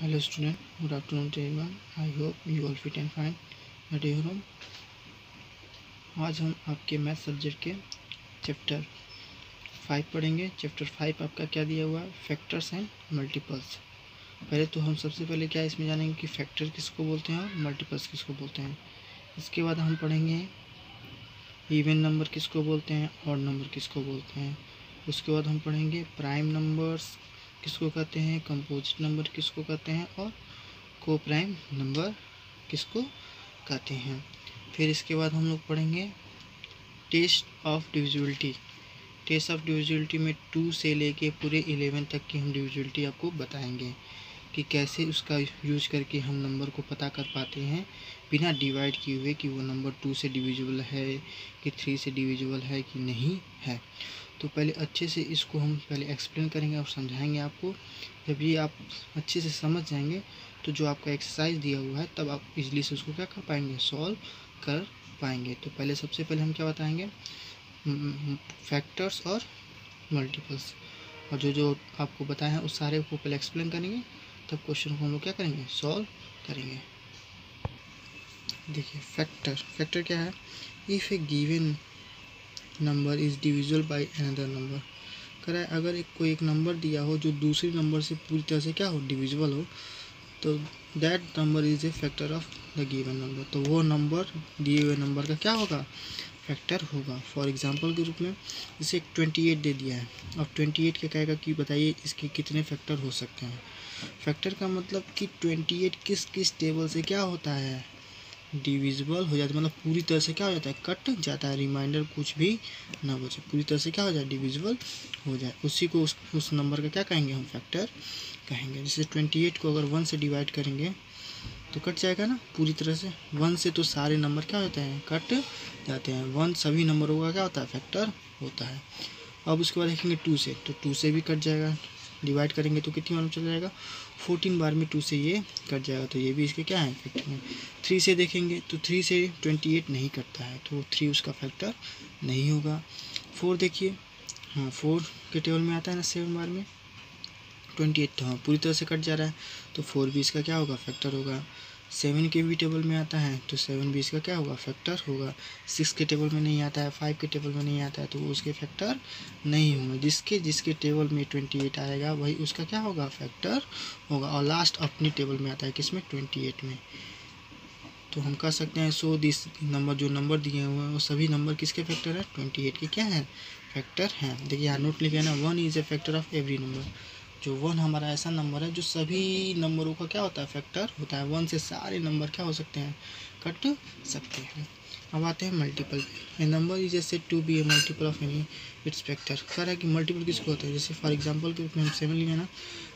Hello student, good afternoon to everyone. I hope you all fit and fine at your home. आज हम आपके math subject के chapter 5 पढ़ेंगे। Chapter 5 आपका क्या दिया हुआ है? Factors and multiples. पहले तो हम सबसे पहले क्या इसमें जानेंगे कि फैक्टर किसको बोलते हैं और मल्टीपल्स किसको बोलते हैं। इसके बाद हम पढ़ेंगे इवन नंबर किसको बोलते हैं, ऑड नंबर किसको बोलते हैं। उसके बाद हम पढ़ेंगे प्राइम नंबर्स किसको कहते हैं, कंपोजिट नंबर किसको कहते हैं और को प्राइम नंबर किसको कहते हैं। फिर इसके बाद हम लोग पढ़ेंगे test of divisibility. Test of divisibility में 2 से लेके पूरे 11 तक की हम डिविजिबिलिटी आपको बताएंगे कि कैसे उसका यूज करके हम नंबर को पता कर पाते हैं बिना डिवाइड किए हुए कि वो नंबर 2 से डिविजिबल है कि 3 से डिविजिबल है कि नहीं है। तो पहले अच्छे से इसको हम पहले एक्सप्लेन करेंगे और समझाएंगे आपको। जब ये आप अच्छे से समझ जाएंगे तो जो आपका एक्सरसाइज दिया हुआ है तब आप इजीली से उसको क्या कर पाएंगे, सॉल्व कर पाएंगे। तो पहले सबसे पहले हम क्या बताएंगे, फैक्टर्स और मल्टीपल्स, और जो आपको बताया है उस सारे को पहले एक्सप्लेन करेंगे, तब क्वेश्चन को हम लोग क्या करेंगे, सॉल्व करेंगे। देखिए फैक्टर क्या है, if A given number is divisible by another number. कह रहा है अगर कोई एक नंबर दिया हो जो दूसरे नंबर से पूरी तरह से क्या हो, डिविजिबल हो, तो that number is a factor of the given number. तो वो नंबर दिए हुए नंबर का क्या होगा, फैक्टर होगा। फॉर एग्जांपल के रूप में इसे 28 दे दिया है। अब 28 क्या कहेगा कि बताइए इसके कितने फैक्टर हो सकते हैं। फैक्टर का मतलब कि 28 किस किस टेबल से क्या होता है, डिविजिबल हो जाता है, मतलब पूरी तरह से क्या हो जाता है, कट जाता है, रिमाइंडर कुछ भी ना बचे, पूरी तरह से क्या हो जाए, डिविजिबल हो जाए। उसी को उस नंबर का क्या कहेंगे, हम फैक्टर कहेंगे। जैसे 28 को अगर 1 से डिवाइड करेंगे तो कट जाएगा ना पूरी तरह से। 1 से तो सारे नंबर क्या होते हैं, कट जाते हैं। 1 सभी नंबरों का क्या होता है, फैक्टर होता है। अब उसके बाद देखेंगे 2 से, तो 2 से भी कट जाएगा। डिवाइड करेंगे तो कितनी बार में चला जाएगा, 14 बार में 2 से ये कट जाएगा, तो ये भी इसके क्या है, फैक्टर है। 3 से देखेंगे तो 3 से 28 नहीं कटता है, तो 3 उसका फैक्टर नहीं होगा। 4 देखिए, हाँ 4 के टेबल में आता है ना 7 बार में 28, तो हाँ पूरी तरह से कट जा रहा है, तो 4 भी इसका क्या होगा, फैक्टर होगा। 7 के भी टेबल में आता है तो 7 भी इसका क्या होगा, फैक्टर होगा। 6 के टेबल में नहीं आता है, 5 के टेबल में नहीं आता है, तो वो उसके फैक्टर नहीं होंगे। जिसके टेबल में 28 आएगा वही उसका क्या होगा, फैक्टर होगा। और लास्ट अपनी टेबल में आता है किसमें, 28 में। तो हम कह सकते हैं सो दिस नंबर, जो नंबर दिए हुए हैं वो सभी नंबर किसके फैक्टर है, 28 के क्या है, फैक्टर हैं। देखिए यहाँ नोट लिखे ना, 1 is a factor of every number. जो 1 हमारा ऐसा नंबर है जो सभी नंबरों का क्या होता है, फैक्टर होता है। 1 से सारे नंबर क्या हो सकते हैं, कट सकते हैं। अब आते हैं मल्टीपल पे। A number is a said to be a multiple of any its factor. कह रहा है कि मल्टीपल किसको होता है, जैसे फॉर एग्जांपल के हम 7 लिए ना,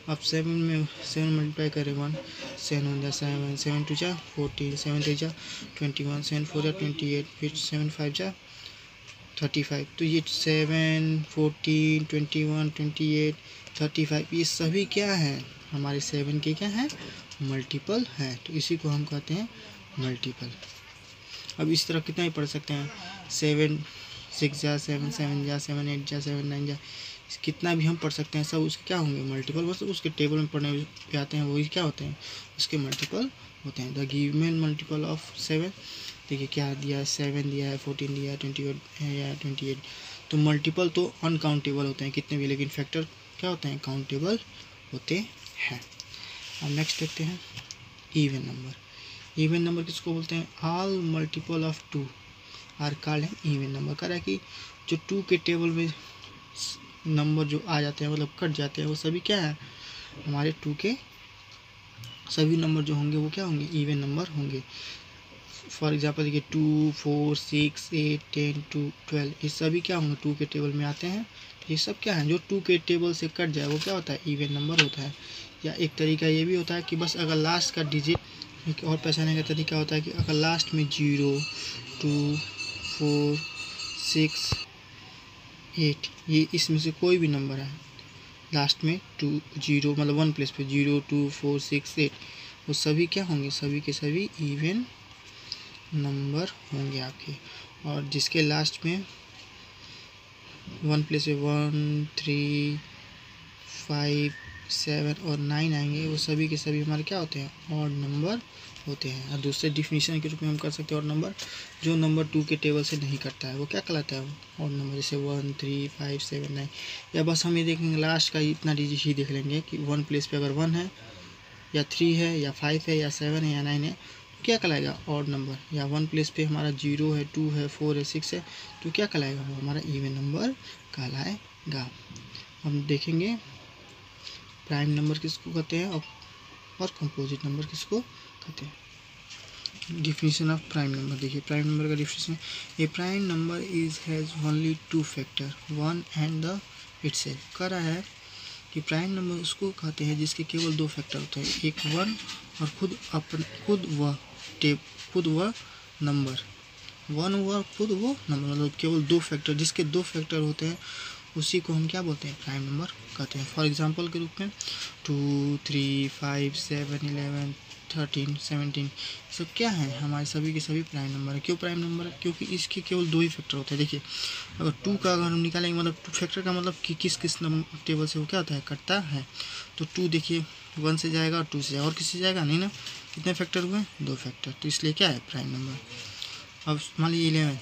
अब 7 में 7 मल्टीप्लाई करें 1, 7 1 जा 7, 7 2 जा 14, 7 3 जा 21, 7 4 जा 28, फिर 7 5 जा 35। तो ये 7 14 21 28 35 ये सभी क्या हैं, हमारे 7 के क्या हैं, मल्टीपल हैं। तो इसी को हम कहते हैं मल्टीपल। अब इस तरह कितना ही पढ़ सकते हैं, 7 6 जा 7 7 जा 7 8 जा 7 9 जा, कितना भी हम पढ़ सकते हैं, सब उसके क्या होंगे, मल्टीपल। बस उसके टेबल में पढ़ने पे आते हैं वही क्या होते हैं, उसके मल्टीपल होते हैं। द गिवन मल्टीपल ऑफ 7, देखिए क्या दिया है, 7 दिया है, 14 दिया है, 28 है या 28। तो मल्टीपल तो अनकाउंटेबल होते हैं कितने भी, लेकिन फैक्टर क्या होते हैं, काउंटेबल होते हैं। अब नेक्स्ट देखते हैं इवन नंबर। इवन नंबर किसको बोलते हैं, all multiple of 2 are called an even number. कह रहा है कि जो 2 के टेबल में नंबर जो आ जाते हैं, मतलब कट जाते हैं, वो सभी क्या है, हमारे 2 के सभी नंबर जो होंगे वो क्या होंगे, इवन नंबर होंगे। फॉर एग्जाम्पल देखिए 2 4 6 8 10 2 12 ये सभी क्या होंगे, 2 के टेबल में आते हैं। ये सब क्या है, जो 2 के टेबल से कट जाए वो क्या होता है, इवन नंबर होता है। या एक तरीका ये भी होता है कि बस अगर लास्ट का डिजिट, एक और पहचानने का तरीका होता है कि अगर लास्ट में 0 2 4 6 8 ये इसमें से कोई भी नंबर है, लास्ट में 2 0 मतलब 1 प्लेस पे 0 2 4 6 8 वो सभी क्या होंगे, सभी के सभी इवन नंबर होंगे आपके। और जिसके लास्ट में 1 प्लेस पे 1 3 5 7 और 9 आएंगे वो सभी के सभी हमारे क्या होते हैं, ऑड नंबर होते हैं। और दूसरे डिफिनीशन के रूप में हम कर सकते हैं ऑड नंबर, जो नंबर 2 के टेबल से नहीं कटता है वो क्या कहलाता है, ऑड नंबर। जैसे 1 3 5 7 9, या बस हम ये देखेंगे लास्ट का इतना डिजिट ही देख लेंगे कि 1 प्लेस पे अगर 1 है या 3 है या 5 है या 7 है या 9 है तो क्या कहलाएगा, ऑड नंबर। या 1 प्लेस पे हमारा 0 है 2 है 4 है 6 है तो क्या कहलाएगा, वो हमारा इवन नंबर कहलाएगा। हम देखेंगे प्राइम नंबर किसको कहते हैं और कंपोजिट नंबर किसको कहते हैं। डिफिनीशन ऑफ प्राइम नंबर देखिए, प्राइम नंबर का definition, A prime number is has only 2 factor 1 and the itself. कह रहा है कि प्राइम नंबर उसको कहते हैं जिसके केवल 2 फैक्टर होते हैं, एक 1 और खुद वह नंबर, 1 हुआ खुद वो नंबर, मतलब केवल 2 फैक्टर, जिसके 2 फैक्टर होते हैं उसी को हम क्या बोलते हैं, प्राइम नंबर कहते हैं। फॉर एग्जांपल के रूप में 2 3 5 7 11 13 17 सब क्या है, हमारे सभी के सभी प्राइम नंबर है। क्यों प्राइम नंबर है, क्योंकि इसके केवल 2 ही फैक्टर होते हैं। देखिए अगर 2 का अगर हम निकालेंगे, मतलब 2 फैक्टर का मतलब कि किस नंबर टेबल से वो क्या होता है, कटता है। तो 2 देखिए 1 से जाएगा और 2 से जाएगा, और किसी से जाएगा नहीं ना। कितने फैक्टर हुए, 2 फैक्टर, तो इसलिए क्या है, प्राइम नंबर। अब मान लीजिए 11,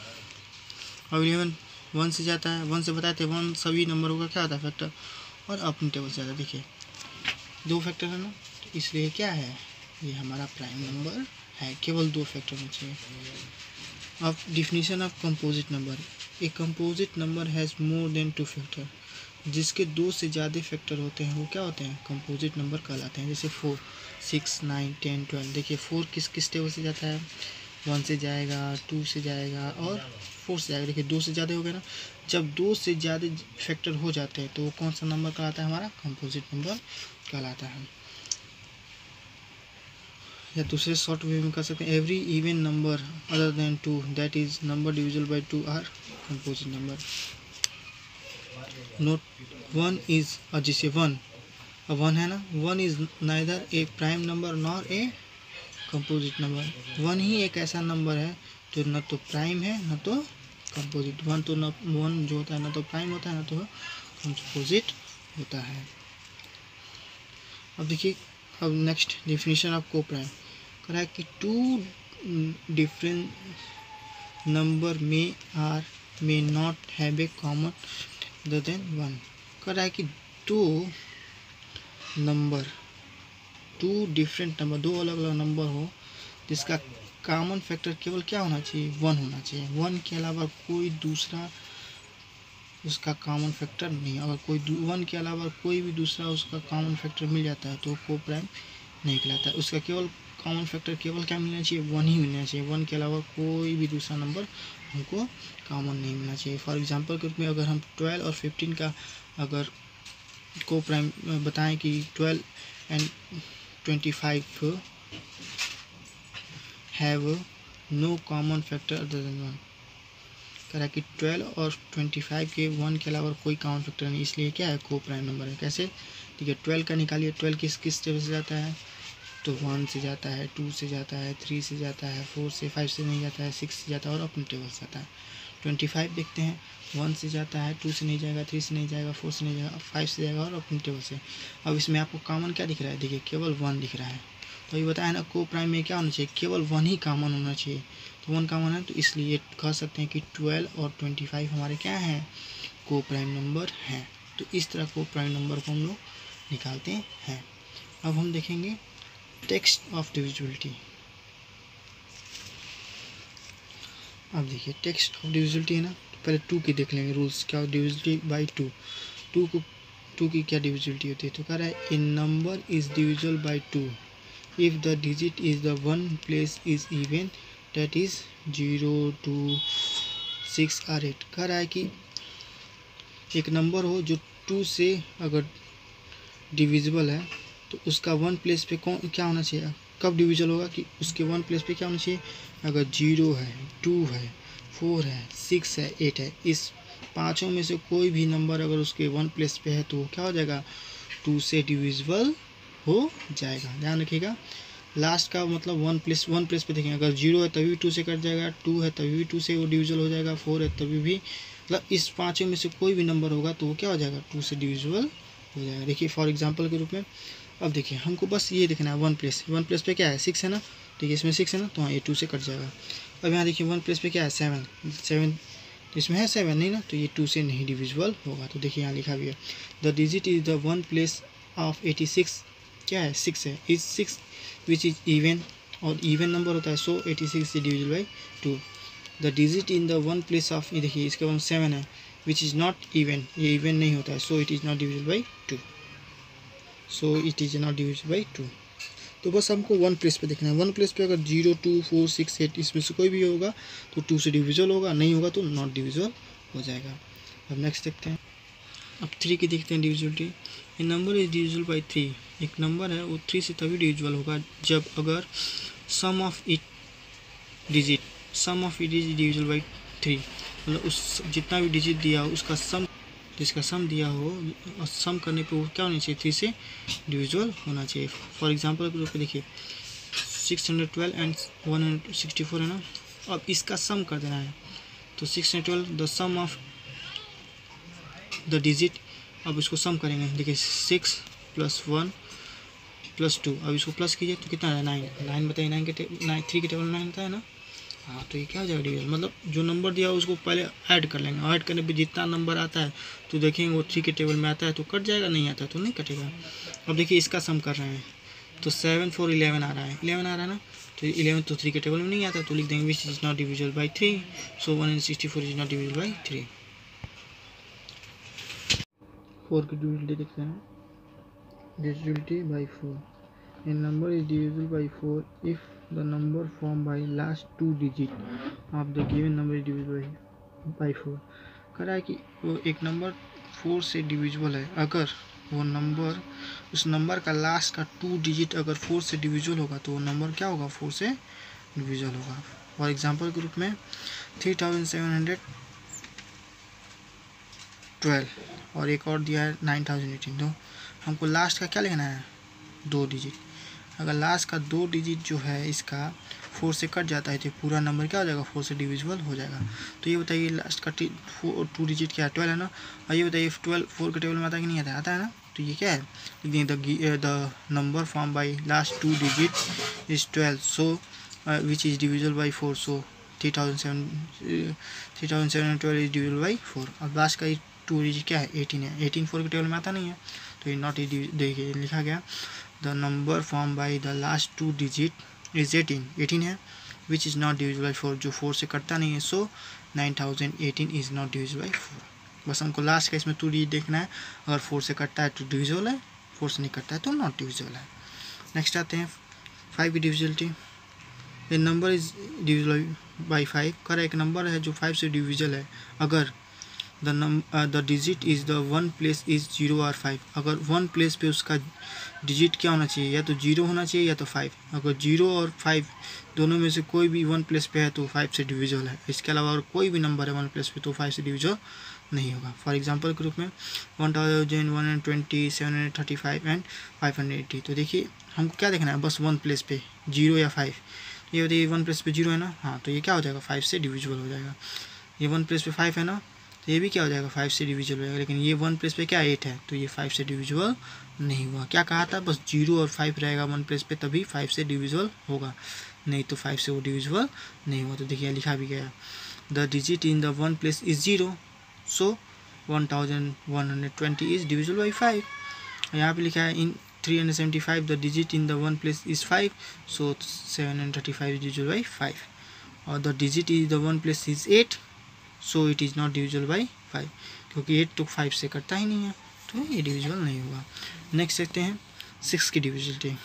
अब 11 1 से जाता है, 1 से बताए थे 1 सभी नंबरों का क्या होता है, फैक्टर, और अपने टेबल से जाता है। देखिए 2 फैक्टर है ना, तो इसलिए क्या है, ये हमारा प्राइम नंबर है, केवल 2 फैक्टर होना चाहिए। अब definition of composite number, A composite number has more than 2 factor, जिसके 2 से ज़्यादा फैक्टर होते हैं वो क्या होते हैं, कंपोजिट नंबर कहलाते हैं। जैसे 4 6 9 10 12, देखिए 4 किस टेबल से जाता है, 1 से जाएगा, 2 से जाएगा और 4 से जाएगा। देखिए 2 से ज़्यादा हो गया ना, जब 2 से ज़्यादा फैक्टर हो जाते हैं तो वो कौन सा नंबर कहलाता है, हमारा कंपोजिट नंबर कहलाता है। या दूसरे शॉर्ट वे में कर सकते हैं, every even number other than 2 that is number divisible by 2 are composite number. Note 1 is, जैसे 1, अब 1 है ना, 1 is neither a prime number nor a composite number. 1 ही एक ऐसा नंबर है जो न तो प्राइम है न तो कंपोजिट। 1 तो न 1 जो होता है ना तो प्राइम होता है ना तो कंपोजिट होता है। अब देखिए, अब नेक्स्ट डिफिनीशन ऑफ को प्राइम कह रहा है कि 2 different number may not have a common other than 1। कह रहा है कि 2 डिफरेंट नंबर, 2 अलग अलग नंबर हो जिसका कॉमन फैक्टर केवल क्या होना चाहिए, 1 होना चाहिए। 1 के अलावा कोई दूसरा उसका कॉमन फैक्टर नहीं। अगर कोई 1 के अलावा कोई भी दूसरा उसका कॉमन फैक्टर मिल जाता है तो वो को प्राइम नहीं कहलाता है। उसका केवल कॉमन फैक्टर केवल क्या मिलना चाहिए, 1 ही मिलना चाहिए। 1 के अलावा कोई भी दूसरा नंबर हमको कॉमन नहीं मिलना चाहिए। फॉर एग्जांपल के रूप में अगर हम 12 और 15 का अगर को प्राइम बताएं कि 12 and 25 have no common factor other than 1। कह रहा है कि 12 और 25 के 1 के अलावा कोई कॉमन फैक्टर नहीं, इसलिए क्या है, को प्राइम नंबर है। कैसे, ठीक है, 12 का निकालिए, 12 किस टेबल से जाता है, तो 1 से जाता है, 2 से जाता है, 3 से जाता है, 4 से 5 से नहीं जाता है, 6 से जाता है और अपने टेबल से जाता है। 25 देखते हैं, 1 से जाता है, 2 से नहीं जाएगा, 3 से नहीं जाएगा, 4 से नहीं जाएगा, 5 से जाएगा और अपने टेबल से। अब इसमें आपको कॉमन क्या दिख रहा है, देखिए केवल 1 दिख रहा है। तो ये बताया ना, को प्राइम में क्या होना चाहिए, केवल 1 ही कॉमन होना चाहिए। तो 1 कॉमन है, तो इसलिए कह सकते हैं कि 12 और 25 हमारे क्या हैं, को प्राइम नंबर हैं। तो इस तरह को प्राइम नंबर को हम लोग निकालते हैं। अब हम देखेंगे टेक्स्ट ऑफ डिविजिबिलिटी। अब देखिए टेक्स्ट ऑफ डिविजिबिलिटी है ना, तो पहले 2 की देख लेंगे रूल्स, क्या डिविजिबिलिटी बाई 2। 2 की क्या डिविजिबिलिटी होती है, तो कह रहा है in number is divisible by 2 if the digit is the 1 place is even, that is 0 2 6 और 8। कह रहा है कि एक नंबर हो जो 2 से अगर डिविजिबल है तो उसका 1 प्लेस पे कौन क्या होना चाहिए, कब डिविजल होगा कि उसके 1 प्लेस पे क्या होना चाहिए, अगर 0 है, 2 है, 4 है, 6 है, 8 है, इस पाँचों में से कोई भी नंबर अगर उसके 1 प्लेस पे है तो क्या हो जाएगा, 2 से डिविजिबल हो जाएगा। ध्यान रखिएगा, लास्ट का मतलब 1 प्लेस पे देखेंगे, अगर 0 है तभी भी 2 से कट जाएगा, 2 है तभी भी 2 से वो डिविजिबल हो जाएगा, 4 है तभी भी, मतलब इस पाँचों में से कोई भी नंबर होगा तो वो क्या हो जाएगा, 2 से डिविजिबल हो जाएगा। देखिए फॉर एग्जांपल के रूप में अब देखिए हमको बस ये देखना है वन प्लेस पे क्या है 6 है ना, ठीक है इसमें 6 है ना, तो हाँ ये 2 से कट जाएगा। अब यहाँ देखिए वन प्लेस पे क्या है 7 तो इसमें है 7 नहीं ना, तो ये 2 से नहीं डिविजिबल होगा। तो देखिए यहाँ लिखा भी है the digit is the one place of 86 क्या है 6 है, इज 6 विच इज इवन, और इवन नंबर होता है, सो 86 is divisible by 2। The digit in the one place of, ये देखिए इसके वन 7 है, विच इज़ नॉट इवन, ये इवन नहीं होता है, so it is not divisible by 2, so it is not divisible by 2। तो बस हमको वन प्लेस पे देखना है। वन प्लेस पे अगर 0, 2, 4, 6, 8 इसमें से कोई भी होगा तो 2 से डिविजिबल होगा, नहीं होगा तो नॉट डिविजिबल हो जाएगा। अब नेक्स्ट देखते हैं। अब 3 की देखते हैं divisibility. A number is divisible by 3, एक नंबर है वो 3 से तभी डिविजिबल होगा जब अगर sum of it digit is divisible by 3, मतलब उस जितना भी डिजिट दिया हो उसका सम, जिसका सम दिया हो और सम करने पे वो क्या होना चाहिए 3 से डिविजिबल होना चाहिए। फॉर एग्जांपल के रूप में देखिए 612 एंड 164 है ना, अब इसका सम कर देना है तो 612 the sum of the digit, अब इसको सम करेंगे देखिए 6 + 1 + 2, अब इसको प्लस कीजिए तो कितना है 9 बताइए, 3 के टेबल में 9 होता है ना, हाँ तो ये क्या हो जाएगा डिविजन, मतलब जो नंबर दिया हो उसको पहले ऐड कर लेंगे, ऐड करने पे जितना नंबर आता है तो देखेंगे वो 3 के टेबल में आता है तो कट जाएगा, नहीं आता है तो नहीं कटेगा। अब देखिए इसका सम कर रहे हैं तो 7 4 11 आ रहा है, 11 आ रहा है ना, तो 11 तो 3 के टेबल में नहीं आता तो लिख देंगे which is not divisible by 3, so 164 is not divisible by 3। 4 की डिविजिबिलिटी देखते हैं। Divisibility by 4, a number is divisible by 4 if the number formed by last 2 digit of the given number is divisible by 4। कह रहा है कि वो एक number 4 से डिविजिबल है अगर वो नंबर, उस नंबर का लास्ट का 2 डिजिट अगर 4 से डिविजिबल होगा तो वो नंबर क्या होगा 4 से डिविजिबल होगा। फॉर एग्जांपल के रूप में 3712 और एक और दिया है 9018, तो हमको लास्ट का क्या लिखना है 2 डिजिट, अगर लास्ट का 2 डिजिट जो है इसका 4 से कट जाता है तो पूरा नंबर क्या हो जाएगा 4 से डिविजिबल हो जाएगा। तो ये बताइए लास्ट का 2 डिजिट क्या है 12 है ना, और ये बताइए 12 4 के टेबल में आता है कि नहीं आता है, आता है ना, तो ये क्या है the number form by last 2 digit is 12, so which is divisible by 4, so 3712 is divisible by 4। अब लास्ट का 2 डिजिट क्या है 18 है, 18 4 के टेबल में आता नहीं है तो ये नॉट देखिए लिखा गया the number form by the last 2 digit is 18 है, which is not divisible by 4, जो 4 से कटता नहीं है, सो 9018 इज़ नॉट डिविजिबल बाई 4। बस हमको लास्ट का इसमें 2 डिजिट देखना है, अगर 4 से कटता है तो डिविजिबल है, 4 से नहीं कटता है तो नॉट डिविजिबल है। नेक्स्ट आते हैं 5 की divisibility. A number is divisible by 5, कर एक नंबर है जो 5 से डिविजिबल है अगर the digit is the one place is 0 और 5, अगर वन प्लेस पे उसका डिजिट क्या होना चाहिए, या तो 0 होना चाहिए या तो 5, अगर 0 और 5 दोनों में से कोई भी वन प्लेस पे है तो 5 से डिविजिबल है, इसके अलावा अगर कोई भी नंबर है वन प्लेस पे तो 5 से डिविजिबल नहीं होगा। फॉर एग्जांपल के रूप में 1120 735 एंड 580, तो देखिए हमको क्या देखना है बस वन प्लेस पे 0 या 5, ये बताइए वन प्लेस पे 0 है ना, हाँ तो ये क्या हो जाएगा 5 से डिविजिबल हो जाएगा। ये वन प्लेस पे 5 है ना, तो ये भी क्या हो जाएगा 5 से डिविजिबल हो जाएगा, लेकिन ये वन प्लेस पे क्या 8 है तो ये 5 से डिविजिबल नहीं हुआ। क्या कहा था बस 0 और 5 रहेगा वन प्लेस पे तभी 5 से डिविजिबल होगा, नहीं तो 5 से वो डिविजिबल नहीं हुआ। तो देखिए लिखा भी गया the digit in the one place is 0, so 1120 is divisible by 5। यहाँ पे लिखा है इन 375 the digit in the one place is 5, so 735 is divisible by 5, और the digit in the one place is 8, so it is not divisible by 5, क्योंकि 8 तो 5 से कटता ही नहीं है तो ये डिविजिबल नहीं होगा। नेक्स्ट देखते हैं 6 की डिविजिबिलिटी।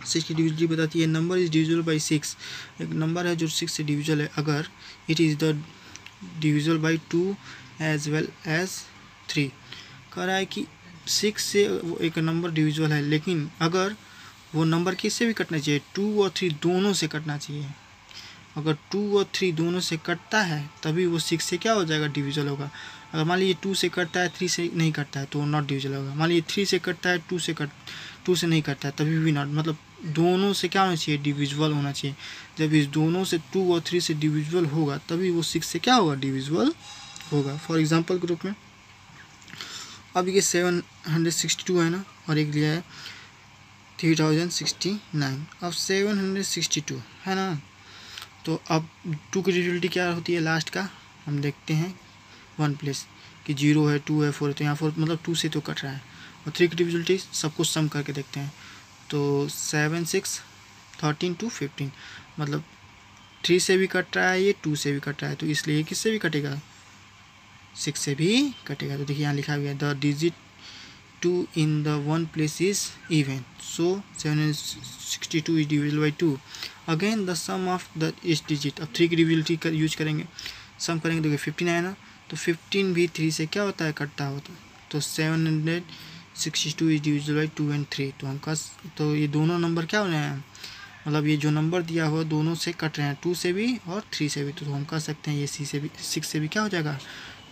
6 की डिविजिबिलिटी बताती है नंबर इज डिविजिबल बाई 6, एक नंबर है जो 6 से डिविजिबल है अगर it is the divisible by 2 as well as 3। कह रहा है कि 6 से वो एक नंबर डिविजिबल है, लेकिन अगर वो नंबर किससे भी कटना चाहिए 2 और 3 दोनों से कटना चाहिए, अगर 2 और 3 दोनों से कटता है तभी वो 6 से क्या हो जाएगा डिविजिबल होगा। अगर मान लीजिए 2 से कटता है 3 से नहीं कटता है तो नॉट डिविजिबल होगा। मान लीजिए 3 से कटता है 2 से नहीं कटता है तभी भी नॉट, मतलब दोनों से क्या होना चाहिए डिविजिबल होना चाहिए। जब इस दोनों से 2 और 3 से डिविजिबल होगा तभी वो 6 से क्या होगा डिविजिबल होगा। फॉर एग्जाम्पल के रूप में अब ये 762 है ना, और एक लिया है 3069। अब 762 है ना, तो अब 2 की डिविजिबिलिटी क्या होती है लास्ट का, हम देखते हैं 1 प्लेस कि 0 है, 2 है, 4 है, तो यहाँ 4 मतलब 2 से तो कट रहा है। और 3 की डिविजिबिलिटी सब कुछ सम करके देखते हैं, तो 7 6 13 2 15 मतलब 3 से भी कट रहा है, ये 2 से भी कट रहा है, तो इसलिए किससे भी कटेगा, 6 से भी कटेगा। तो देखिए यहाँ लिखा हुआ है the digit 2 in the 1 place is even, so 762 is divisible by 2। Again the sum of the इस डिजिट, अब 3 की डिविजिबिलिटी का यूज करेंगे, सम करेंगे, देखिए 15 आया ना, तो 15 भी 3 से क्या होता है, कटता होता है, तो 762 इज डिविजिबल बाई 2 एंड 3। तो हमका तो ये दोनों नंबर क्या हो रहे हैं, मतलब ये जो नंबर दिया हुआ दोनों से कट रहे हैं, 2 से भी और 3 से भी, तो हम कह सकते हैं ये 6 से भी क्या हो जाएगा,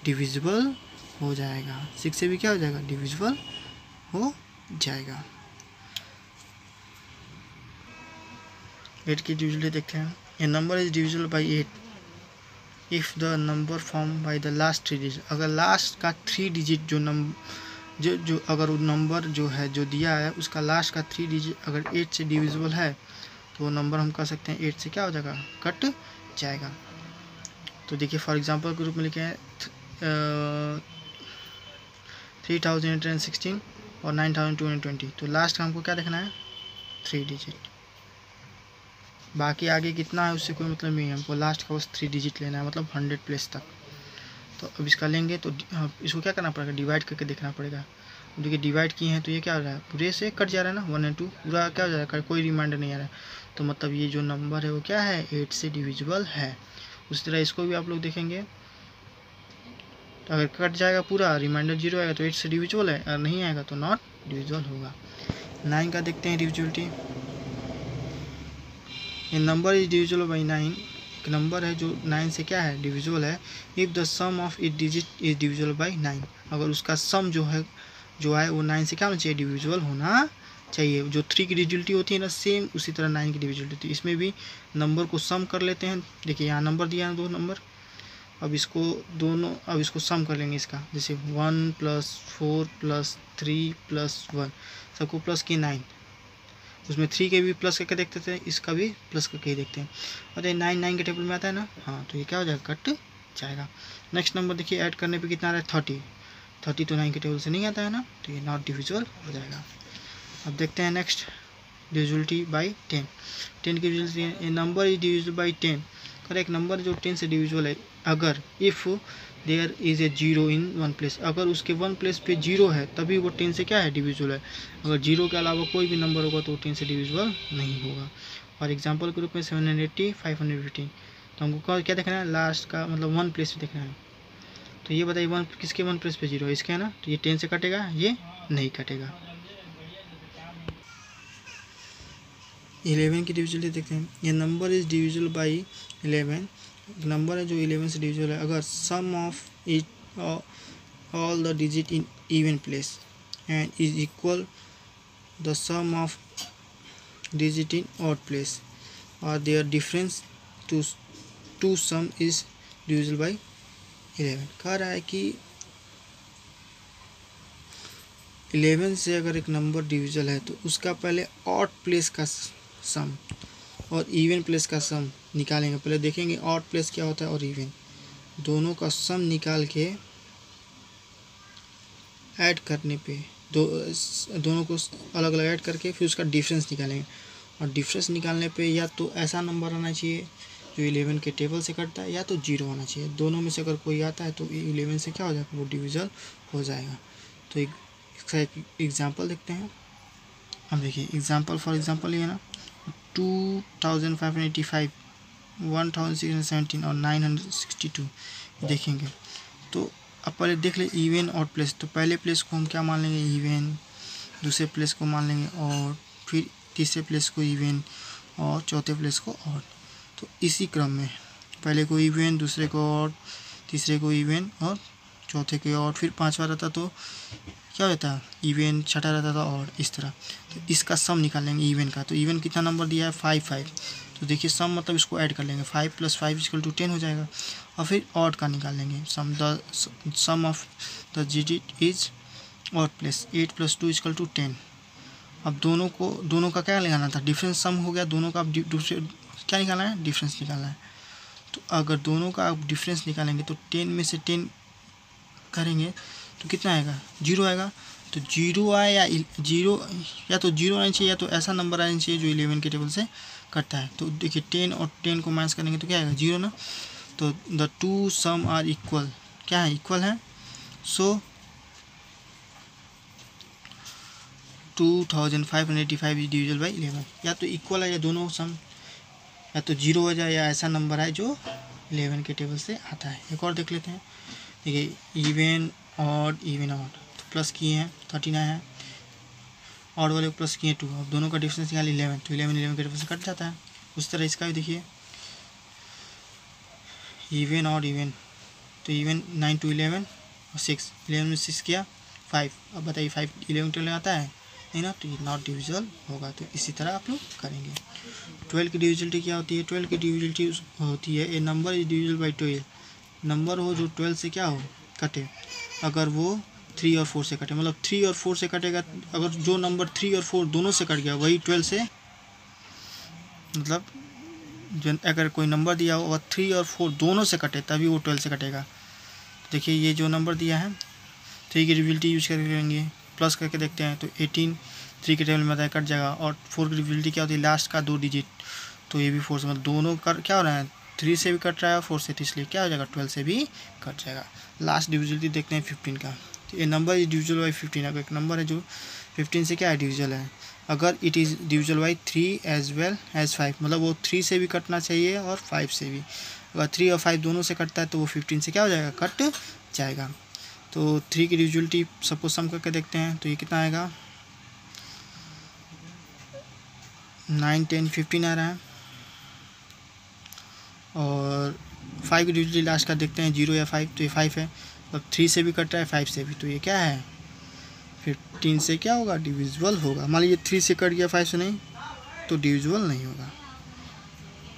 डिविजिबल हो जाएगा। 6 से भी क्या हो जाएगा, डिविजिबल हो जाएगा। 8 की डिविजिबिलिटी देखते हैं, a number is divisible by 8 if the number form by the last 3 digit. अगर लास्ट का 3 डिजिट जो नंबर जो अगर वो नंबर जो है जो दिया है उसका लास्ट का 3 डिजिट अगर 8 से डिविजिबल है, तो वो नंबर हम कह सकते हैं 8 से क्या हो जाएगा, कट जाएगा। तो देखिए फॉर एग्जांपल के रूप में लिखे हैं 3816 और 9220, तो लास्ट का हमको क्या देखना है, 3 डिजिट। बाकी आगे कितना है उससे कोई मतलब नहीं है, हमको लास्ट का बस 3 डिजिट लेना है, मतलब 100 प्लेस तक। तो अब इसका लेंगे तो इसको क्या करना पड़ेगा, डिवाइड करके देखना पड़ेगा। देखिए डिवाइड किए हैं तो ये क्या हो रहा है, पूरे से कट जा रहा है ना, 1 और 2 पूरा क्या हो जा रहा है, कोई रिमाइंडर नहीं आ रहा है, तो मतलब ये जो नंबर है वो क्या है, 8 से डिविजिबल है। उसी तरह इसको भी आप लोग देखेंगे, तो अगर कट जाएगा पूरा, रिमाइंडर 0 आएगा तो 8 से डिविजिबल है, अगर नहीं आएगा तो नॉट डिविजिबल होगा। 9 का देखते हैं डिविजिबिलिटी, ये नंबर इज डिविजिबल बाई 9, एक नंबर है जो 9 से क्या है, डिविजिबल है, if the sum of it digit is divisible by 9, अगर उसका सम जो है वो 9 से क्या होना चाहिए, डिविजिबल होना चाहिए। जो 3 की डिविजिबिलिटी होती है ना, सेम उसी तरह 9 की डिविजिबिलिटी होती है। इसमें भी नंबर को सम कर लेते हैं, देखिए यहाँ नंबर दिया है 2 नंबर, अब इसको सम कर लेंगे इसका, जैसे 1 + 4 + 3 + 1 सबको प्लस किए 9, उसमें 3 के भी प्लस करके देखते थे, इसका भी प्लस करके ही देखते हैं, और ये 9 के टेबल में आता है ना, हाँ, तो ये क्या हो जाएगा, कट जाएगा। नेक्स्ट नंबर देखिए ऐड करने पे कितना आ रहा है, 30 तो 9 के टेबल से नहीं आता है ना, तो ये नॉट डिविजिबल हो जाएगा। अब देखते हैं नेक्स्ट डिविजिबिलिटी बाई 10 की divisibility, A number is divisible by 10, अगर एक नंबर जो 10 से डिविजिबल है, अगर if there is a 0 in 1 place, अगर उसके 1 प्लेस पे 0 है तभी वो 10 से क्या है, डिविजिबल है। अगर 0 के अलावा कोई भी नंबर होगा तो 10 से डिविजिबल नहीं होगा। और एग्जांपल के रूप में 780 515, तो हमको क्या देखना है, लास्ट का मतलब 1 प्लेस पे देखना है। तो ये बताइए 1 किसके 1 प्लेस पे 0 है, इसके है ना, तो ये 10 से कटेगा, ये नहीं कटेगा। 11 की डिविजिबिलिटी देखते हैं, ये number is divisible by 11, number है जो 11 से डिविजिबल है, अगर sum of it all the digit in even place and is equal the sum of digit in odd place और their difference to sum is divisible by 11। कह रहा है कि 11 से अगर एक नंबर डिविजिबल है तो उसका पहले ऑड प्लेस का सम और इवन प्लेस का सम निकालेंगे। पहले देखेंगे ऑड प्लेस क्या होता है और इवन, दोनों का सम निकाल के ऐड करने पे दोनों को अलग अलग ऐड करके फिर उसका डिफरेंस निकालेंगे। और डिफरेंस निकालने पे या तो ऐसा नंबर आना चाहिए जो 11 के टेबल से कटता है, या तो 0 आना चाहिए। दोनों में से अगर कोई आता है तो 11 से क्या हो जाएगा, वो डिविजिबल हो जाएगा। तो इसका एक एग्जाम्पल देखते हैं। अब देखिए एग्जाम्पल, फॉर एग्जाम्पल ये ना 2585 1617 और 962 देखेंगे। तो अब पहले देख ले इवन और प्लेस, तो पहले प्लेस को हम क्या मान लेंगे, इवन, दूसरे प्लेस को मान लेंगे और फिर तीसरे प्लेस को इवन और चौथे प्लेस को ऑड। तो इसी क्रम में पहले को इवन, दूसरे को ऑड, तीसरे को इवन और चौथे को ऑड, फिर पांचवा रहता तो क्या होता है इवन, छठा रहता था ऑड, इस तरह। तो इसका सम निकाल लेंगे इवन का। तो इवन कितना नंबर दिया है 5, तो देखिए सम मतलब इसको ऐड कर लेंगे, 5 + 5 = 10 हो जाएगा। और फिर ऑड का निकाल लेंगे sum, the sum of the digit is और प्लस 8 + 2 = 10। अब दोनों का क्या निकालना था, डिफरेंस सम हो गया, दोनों का अब दूसरे क्या निकालना है, डिफरेंस निकालना है। तो अगर दोनों का आप डिफरेंस निकालेंगे तो 10 में से 10 करेंगे तो कितना आएगा, 0 आएगा। तो 0 आए या 0, या तो 0 आना चाहिए या तो ऐसा नंबर आना चाहिए जो 11 के टेबल से कटता है। तो देखिए 10 और 10 को माइनस करेंगे तो क्या आएगा, 0 ना। तो the two sum are equal, क्या है, इक्वल है। So 2585 is divisible by 11। या तो इक्वल है या दोनों सम, या तो 0 हो जाए या ऐसा नंबर है जो 11 के टेबल से आता है। एक और देख लेते हैं। देखिए इवन ऑड, इवन ऑड तो प्लस किए हैं 39 है, ऑड वाले को प्लस किए 2। अब दोनों का डिफरेंस निकाल 11, तो 11 के टेबल से कट जाता है। उस तरह इसका भी देखिए इवन ऑड इवन, तो इवन 9 to 11 और 6, 11 में 6 किया 5। अब बताइए 5 11 के लिए आता है नहीं ना, तो ये नॉट डिविजिबल होगा। तो इसी तरह आप लोग करेंगे। 12 की डिविजिबिलिटी क्या होती है, 12 की डिविजिबिलिटी होती है a number is divisible by 12। Number हो जो 12 से क्या हो, कटे। अगर वो 3 और 4 से कटे, मतलब 3 और 4 से कटेगा। अगर जो नंबर 3 और 4 दोनों से कट गया वही 12 से, मतलब अगर कोई नंबर दिया हो और 3 और 4 दोनों से कटे तभी वो 12 से कटेगा। देखिए ये जो नंबर दिया है 3 की डिविजिबिलिटी यूज करके करेंगे, प्लस करके देखते हैं। तो 18 3 के टेबल में आता है, कट जाएगा। और 4 की डिविजिबिलिटी क्या होती है, लास्ट का 2 डिजिट, तो ये भी 4 से, मतलब दोनों का क्या हो रहा है, 3 से भी कट रहा है और 4 से, तो इसलिए क्या हो जाएगा, 12 से भी कट जाएगा। लास्ट डिविजिबिलिटी देखते हैं 15 का। तो ये नंबर इज डिविजिबल बाई 15। अगर एक नंबर है जो 15 से क्या है, डिविजिबल है, अगर it is divisible by 3 as well as 5, मतलब वो 3 से भी कटना चाहिए और 5 से भी। अगर 3 और 5 दोनों से कटता है तो वो 15 से क्या हो जाएगा, कट जाएगा। तो 3 की डिविजिबिलिटी सपोज सम करके देखते हैं, तो ये कितना आएगा, 9 10 15 आ रहा है। और 5 की डिविजिबिलिटी लास्ट का देखते हैं, 0 या 5, तो ये 5 है। अब 3 से भी कट रहा है 5 से भी, तो ये क्या है, 15 से क्या होगा, डिविजिबल होगा। मान लीजिए 3 से कट गया 5 से नहीं, तो डिविजिबल नहीं होगा।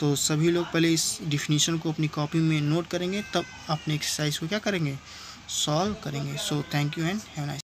तो सभी लोग पहले इस डिफिनीशन को अपनी कॉपी में नोट करेंगे, तब अपने एक्सरसाइज को क्या करेंगे, सॉल्व करेंगे। So thank you and have a nice.